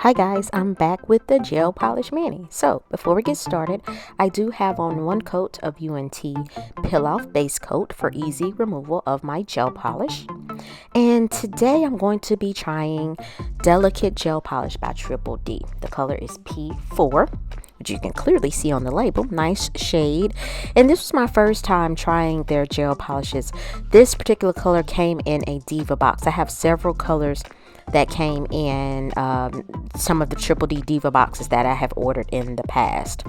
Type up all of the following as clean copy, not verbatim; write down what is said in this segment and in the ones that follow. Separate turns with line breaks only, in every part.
Hi guys, I'm back with the Gel Polish Mani. So before we get started, I do have on one coat of UNT Peel Off Base Coat for easy removal of my gel polish. And today I'm going to be trying Delicate Gel Polish by Triple D. The color is P4, which you can clearly see on the label. Nice shade. And this was my first time trying their gel polishes. This particular color came in a Diva box. I have several colors that came in some of the Triple D Diva boxes that I have ordered in the past.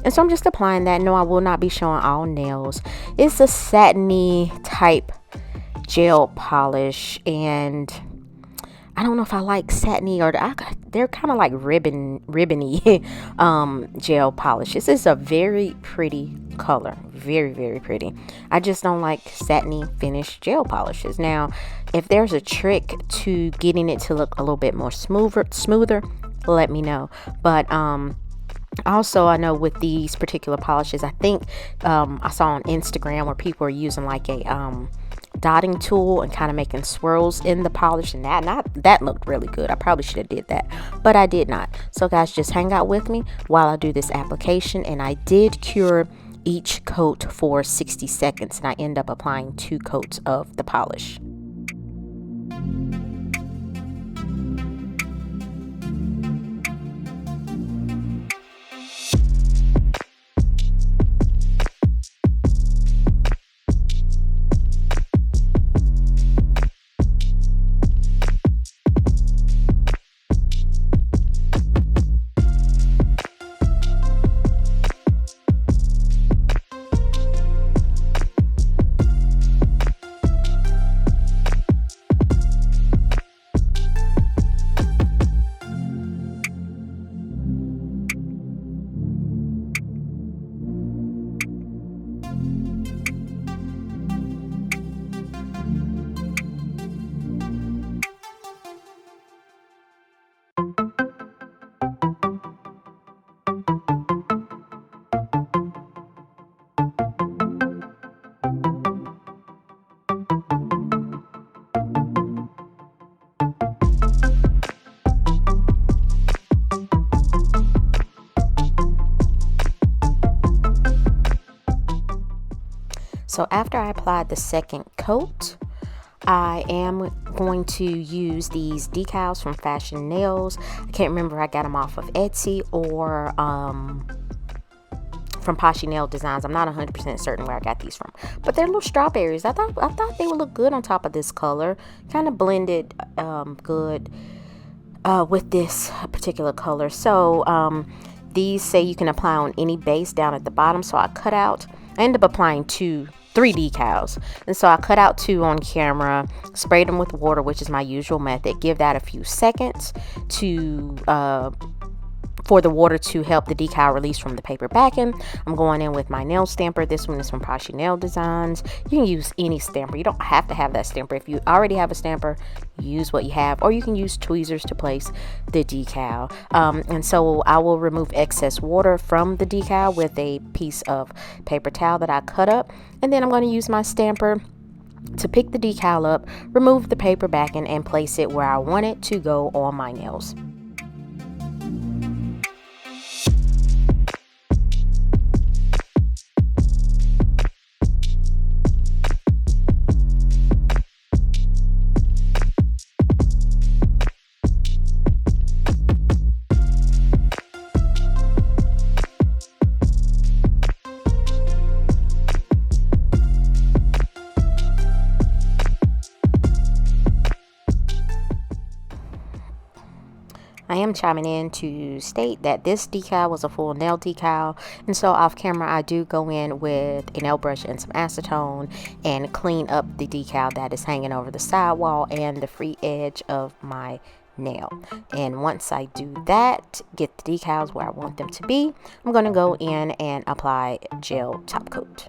And so I'm just applying that. No, I will not be showing all nails. It's a satiny type gel polish, and I don't know if I like satiny or they're kind of like ribbony gel polish. This is a very pretty color, very pretty. I just don't like satiny finished gel polishes. Now, if there's a trick to getting it to look a little bit more smoother, let me know. But also, I know with these particular polishes, I think I saw on Instagram where people are using like a dotting tool and kind of making swirls in the polish, and that looked really good. I probably should have did that, but I did not. So guys, just hang out with me while I do this application. And I did cure each coat for 60 seconds, and I end up applying 2 coats of the polish. So after I applied the second coat, I am going to use these decals from Fashion Nails. I can't remember if I got them off of Etsy or from Poshy Nail Designs. I'm not 100% certain where I got these from, but they're little strawberries. I thought they would look good on top of this color. Kind of blended good with this particular color. So these say you can apply on any base down at the bottom. So I end up applying 3 decals, and so I cut out 2 on camera, sprayed them with water, which is my usual method. Give that a few seconds to for the water to help the decal release from the paper backing. I'm going in with my nail stamper. This one is from Poshy Nail Designs. You can use any stamper. You don't have to have that stamper. If you already have a stamper, use what you have, or you can use tweezers to place the decal. And so I will remove excess water from the decal with a piece of paper towel that I cut up, and then I'm going to use my stamper to pick the decal up, remove the paper backing, and place it where I want it to go on my nails. I am chiming in to state that this decal was a full nail decal, and so off camera I do go in with a nail brush and some acetone and clean up the decal that is hanging over the sidewall and the free edge of my nail. And once I do that, get the decals where I want them to be, I'm going to go in and apply gel top coat.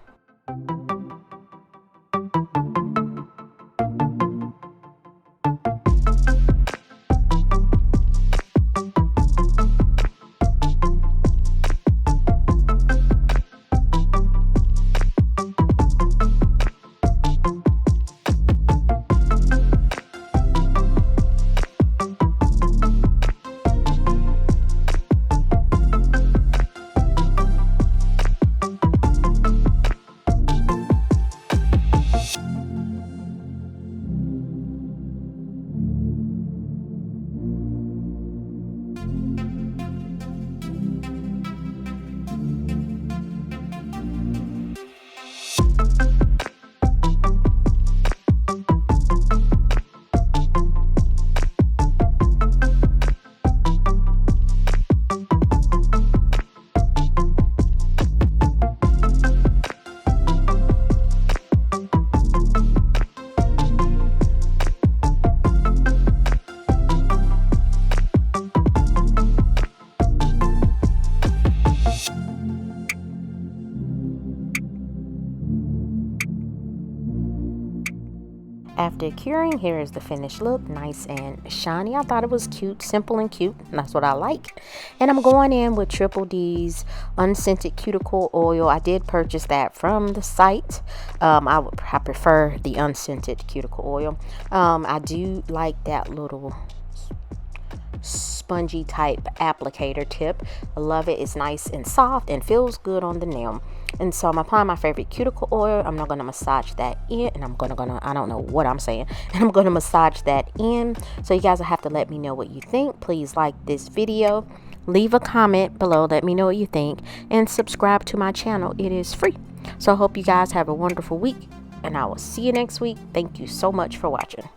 after curing, here is the finished look. Nice and shiny. I thought it was cute, simple and cute. That's what I like. And I'm going in with Triple D's unscented cuticle oil. I did purchase that from the site. I prefer the unscented cuticle oil. I do like that little spongy type applicator tip. I love it. It's nice and soft and feels good on the nail. And so I'm applying my favorite cuticle oil. I'm not going to massage that in, and I don't know what I'm saying, and I'm going to massage that in. So you guys will have to let me know what you think. Please like this video, leave a comment below, let me know what you think, and subscribe to my channel. It is free. So I hope you guys have a wonderful week, and I will see you next week. Thank you so much for watching.